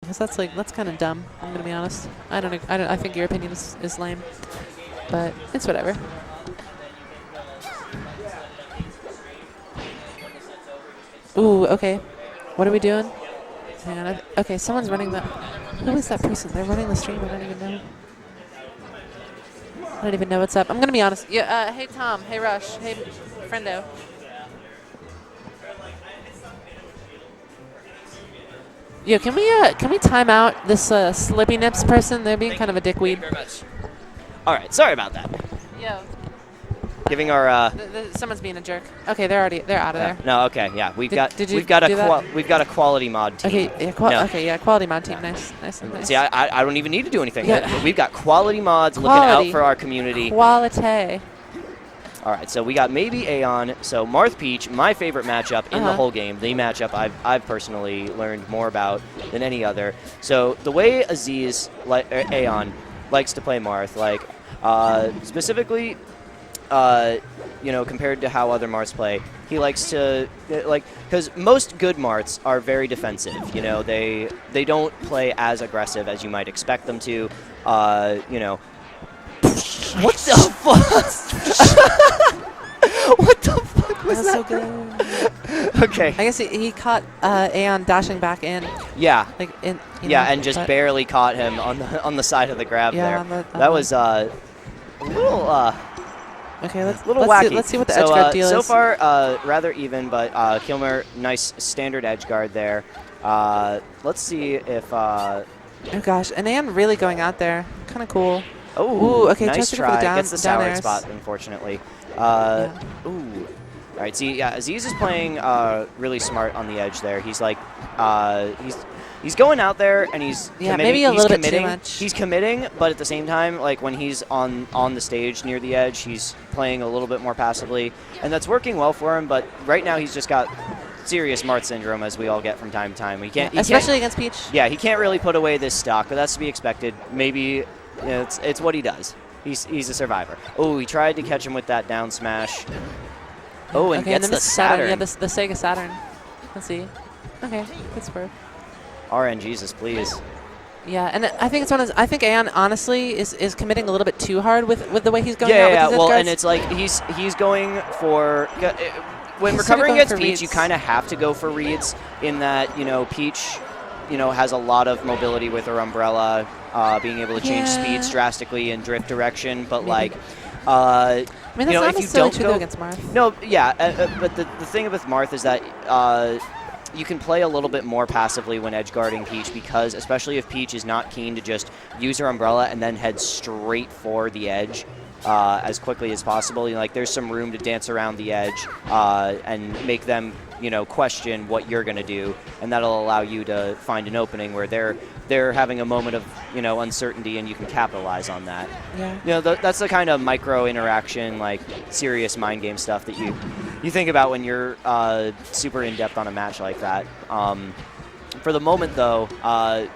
because that's kind of dumb. I'm gonna be honest. I think your opinion is lame, but it's whatever. Ooh, okay. What are we doing? Hang on. Okay, someone's running the. Who is that person? They're running the stream. I don't even know. I don't even know what's up. I'm gonna be honest. Yeah. Hey Tom. Hey Rush. Hey Friendo. Yo, can we time out this Slippy Nips person? They're being kind of a dickweed. Thank you very much. All right, sorry about that. Yo. Giving our someone's being a jerk. Okay, they're out of there. No, okay, yeah, we've got a quality mod team. Okay, yeah, quality mod team. Nice. See, I don't even need to do anything. Yeah. We've got quality mods looking out for our community. Quality. All right, so we got maybe Aeon. So Marth Peach, my favorite matchup in the whole game. The matchup I've personally learned more about than any other. So the way Aeon likes to play Marth, like specifically, compared to how other Marths play, he likes to because most good Marths are very defensive. They don't play as aggressive as you might expect them to. What the fuck? What the fuck was that? So good. Okay. I guess he caught Aeon dashing back in. Yeah. And just barely caught him on the side of the grab there. That was a little okay, let's wacky. Let's see what the edge guard deal is. So far, rather even, but Kilmer, nice standard edge guard there. Let's see if. Oh gosh, and Aeon really going out there, kind of cool. Oh, okay, nice try. Gets the sour airs. spot, unfortunately. Ooh. All right, see, yeah, Aziz is playing really smart on the edge there. He's he's going out there and he's committing. Maybe a little bit too much. He's committing, but at the same time, like when he's on the stage near the edge, he's playing a little bit more passively, and that's working well for him. But right now, he's just got serious Marth syndrome, as we all get from time to time. Especially against Peach. Yeah, he can't really put away this stock, but that's to be expected. Maybe. It's what he does. He's a survivor. Oh, he tried to catch him with that down smash. Oh, and gets the Saturn. Yeah, the Sega Saturn. Let's see. Okay, good swerve. RN, Jesus, please. Yeah, and I think I think Aeon honestly is committing a little bit too hard with the way he's going out with Yeah, his well, guards. and it's like he's going for when recovering against Peach, reads. you kind of have to go for reads in that Peach. Has a lot of mobility with her umbrella, being able to change speeds drastically in drift direction. But that's not if you don't true go against Marth. No, yeah, but the thing with Marth is that you can play a little bit more passively when edge guarding Peach, because especially if Peach is not keen to just use her umbrella and then head straight for the edge as quickly as possible. There's some room to dance around the edge and make them question what you're going to do, and that'll allow you to find an opening where they're having a moment of uncertainty, and you can capitalize on that. Yeah. That's the kind of micro interaction, like serious mind game stuff that you think about when you're super in depth on a match like that. For the moment, though,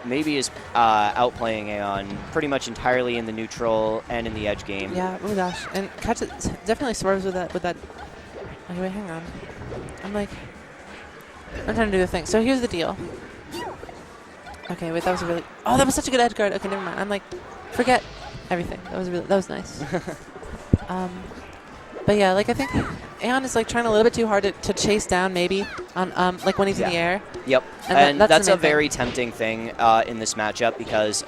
Maybe is outplaying Aeon pretty much entirely in the neutral and in the edge game. Yeah. Oh gosh, and catch it definitely swerves with that. Okay, wait, hang on. I'm trying to do the thing. So here's the deal. Okay, wait, that was such a good edge guard. Okay, never mind. I'm forget everything. That was nice. But yeah, I think Aeon is trying a little bit too hard to chase down maybe on when he's in the air. Yep, and that's a very tempting thing in this matchup, because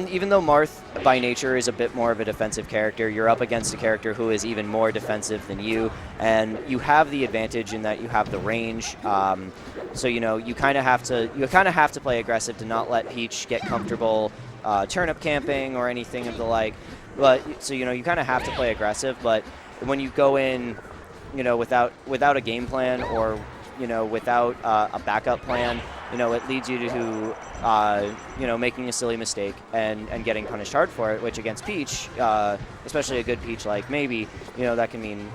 even though Marth by nature is a bit more of a defensive character, you're up against a character who is even more defensive than you, and you have the advantage in that you have the range. So you kind of have to play aggressive to not let Peach get comfortable turnip camping or anything of the like. But so you kind of have to play aggressive. But when you go in, without a game plan or without a backup plan, it leads you to making a silly mistake and getting punished hard for it. Which against Peach, especially a good Peach like Maybe, that can mean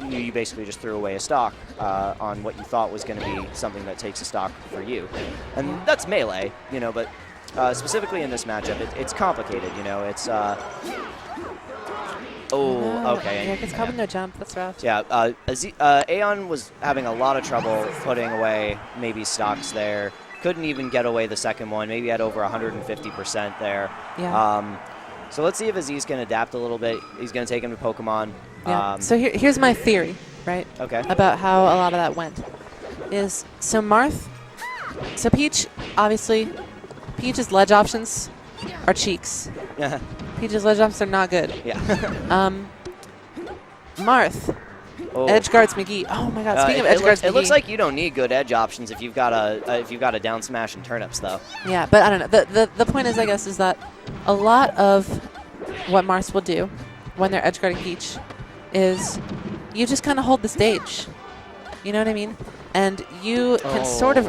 you basically just threw away a stock on what you thought was going to be something that takes a stock for you, and that's melee. But specifically in this matchup, it's complicated. It's. Okay. Yeah, it's caught in no jump. That's rough. Yeah, Aeon was having a lot of trouble putting away Maybe stocks there. couldn't even get away the second one. Maybe had over 150% there. Yeah. So let's see if Aziz can adapt a little bit. He's going to take him to Pokemon. Yeah. So here's my theory, right? Okay. About how a lot of that went. So Peach, obviously, Peach's ledge options are cheeks. Yeah. Peach's ledge options are not good. Yeah. Marth, edge guards McGee. Oh my God! Speaking of edge guards McGee, it looks like you don't need good edge options if you've got a down smash and turnips though. Yeah, but I don't know. The point is, I guess, is that a lot of what Marth will do when they're edge guarding Peach is you just kind of hold the stage. You know what I mean? And you can sort of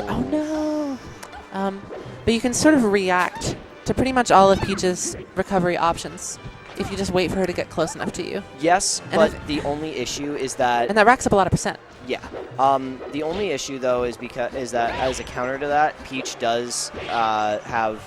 but you can sort of react to pretty much all of Peach's recovery options if you just wait for her to get close enough to you. Yes, but the only issue is that... And that racks up a lot of percent. Yeah. The only issue, though, is that as a counter to that, Peach does have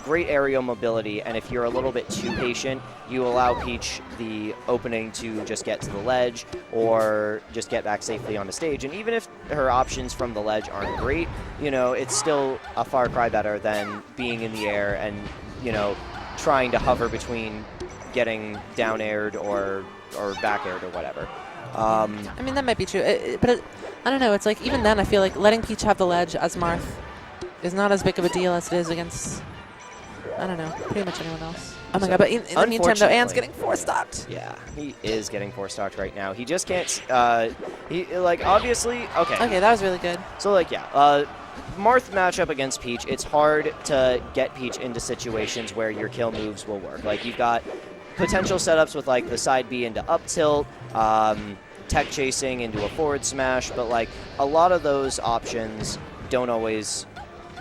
great aerial mobility, and if you're a little bit too patient, you allow Peach the opening to just get to the ledge or just get back safely on the stage. And even if her options from the ledge aren't great, it's still a far cry better than being in the air and, trying to hover between getting down aired or back aired or whatever. I mean, that might be true, but I don't know. It's like even then, I feel like letting Peach have the ledge as Marth is not as big of a deal as it is against, I don't know, pretty much anyone else. Oh my God, but in the meantime, though, Anne's getting 4-stocked. Yeah, he is getting 4-stocked right now. He just can't, obviously, okay. Okay, that was really good. So, Marth matchup against Peach, it's hard to get Peach into situations where your kill moves will work. Like, you've got potential setups with, the side B into up tilt, tech chasing into a forward smash, but, a lot of those options don't always,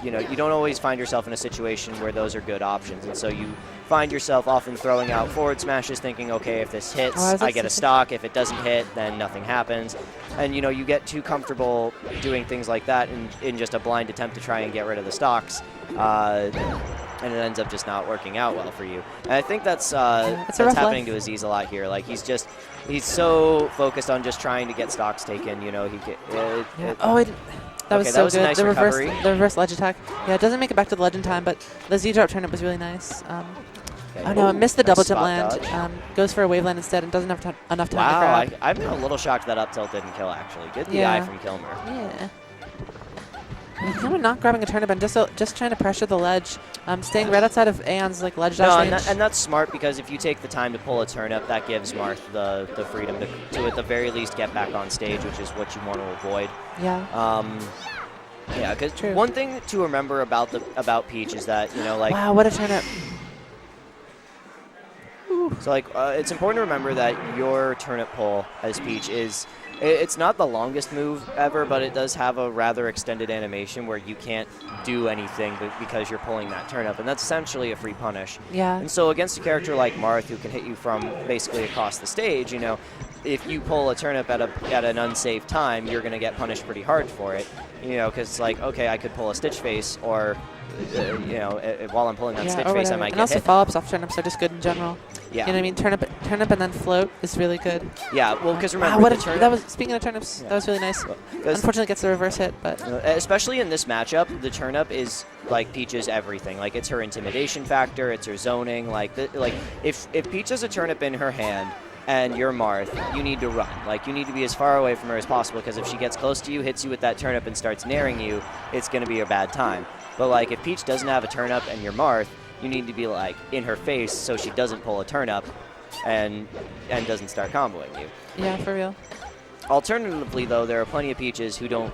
you don't always find yourself in a situation where those are good options. And so you find yourself often throwing out forward smashes thinking, okay, if this hits, I get a stock. If it doesn't hit, then nothing happens. And, you get too comfortable doing things like that in just a blind attempt to try and get rid of the stocks. And it ends up just not working out well for you. And I think that's happening to Aziz a lot here. He's so focused on just trying to get stocks taken, That was so was good. A nice recovery. The reverse ledge attack. Yeah, it doesn't make it back to the ledge in time, but the Z-drop turnip was really nice. Oh no, I missed the double jump land. Goes for a wave land instead and doesn't have enough time to grab. I'm a little shocked that up tilt didn't kill, actually. Good DI from Kilmer. Yeah. Kilmer not grabbing a turnip and just trying to pressure the ledge. Staying right outside of Aeon's ledge dash range. And that's smart because if you take the time to pull a turnip, that gives Marth the freedom to at the very least get back on stage, which is what you want to avoid. Yeah. Yeah, because one thing to remember about Peach is that, wow, what a turnip. So, it's important to remember that your turnip pull as Peach it's not the longest move ever, but it does have a rather extended animation where you can't do anything because you're pulling that turnip, and that's essentially a free punish. Yeah. And so against a character like Marth, who can hit you from basically across the stage, if you pull a turnip at an unsafe time, you're going to get punished pretty hard for it. Because okay, I could pull a Stitch Face, or while I'm pulling that Stitch Face, I might get hit. And also follow-ups off turnips are just good in general. Yeah. You know what I mean? Turnip and then float is really good. Yeah, well, because remember, speaking of turnips, that was really nice. Unfortunately, gets the reverse hit, but especially in this matchup, the turnip is Peach's everything. It's her intimidation factor, it's her zoning. If Peach has a turnip in her hand and you're Marth, you need to run. You need to be as far away from her as possible, because if she gets close to you, hits you with that turnip, and starts naring you, it's going to be a bad time. But if Peach doesn't have a turnip and you're Marth, you need to be in her face so she doesn't pull a turnip and doesn't start comboing you. Yeah, for real. Alternatively, though, there are plenty of Peaches who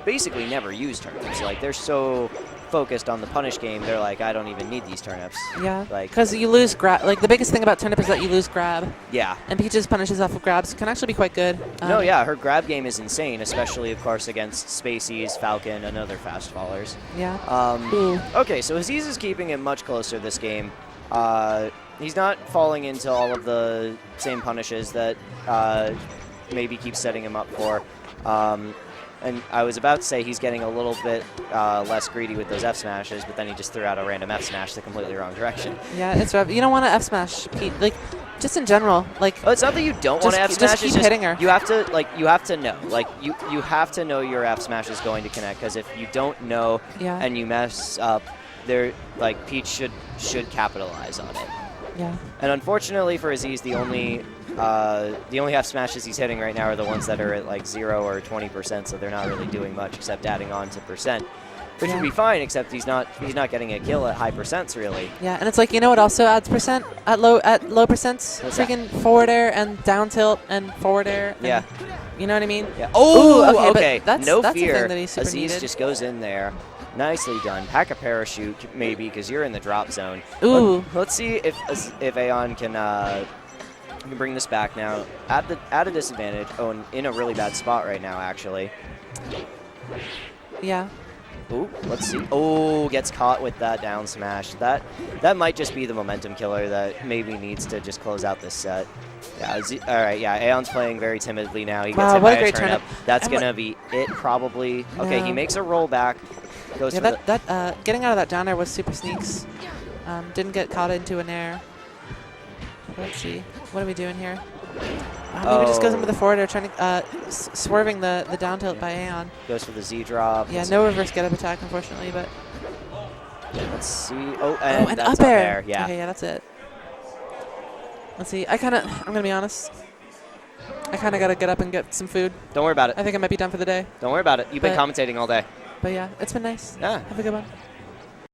basically never use turnips. They're so focused on the punish game, they're I don't even need these turnips. Yeah, because you lose grab. The biggest thing about turnip is that you lose grab. Yeah. And Peach's punishes off of grabs can actually be quite good. No, yeah, her grab game is insane, especially, of course, against Spaceys, Falcon, and other fast fallers. Yeah. Okay, so Aziz is keeping it much closer this game. He's not falling into all of the same punishes that Maybe keeps setting him up for. And I was about to say he's getting a little bit less greedy with those F smashes, but then he just threw out a random F smash the completely wrong direction. Yeah, it's rough. You don't want to F smash Pete. Like, just in general. Like, oh, it's not that you don't want to F smash. Just keep hitting her. You have to know. Like, you have to know your F smash is going to connect, because if you don't know and you mess up, like Peach should capitalize on it. Yeah. And unfortunately for Aziz, the only F smashes he's hitting right now are the ones that are at like 0 or 20%, so they're not really doing much except adding on to percent, which would be fine, except he's not getting a kill at high percents really. Yeah, and it's like, you know what also adds percent at low percents? Freaking forward air and down tilt and forward air. And, yeah. You know what I mean? Yeah. Oh, Ooh, okay. That's no that's fear. A thing that he's super Aziz needed. just goes in there. Nicely done. Pack a parachute, maybe, because you're in the drop zone. Ooh. Let's see if Aeon can bring this back now. At a disadvantage. Oh, and in a really bad spot right now, actually. Yeah. Ooh, let's see. Oh, gets caught with that down smash. That might just be the momentum killer that maybe needs to just close out this set. Yeah, all right, yeah, Aeon's playing very timidly now. He gets hit by a turn up. That's going to be it, probably. Okay, he makes a roll back. Goes for getting out of that down air was super sneaks. Didn't get caught into an air. Let's see. What are we doing here? Maybe just goes in with the forward air, trying to swerving the down tilt by Aeon. Goes for the Z drop. Yeah, no reverse get up attack, unfortunately, but. Let's see. Oh, and that's up air. There. Yeah. Okay, yeah, that's it. Let's see. I'm gonna be honest. I kind of gotta get up and get some food. Don't worry about it. I think I might be done for the day. Don't worry about it. You've been commentating all day. But yeah, it's been nice. Yeah. Have a good one.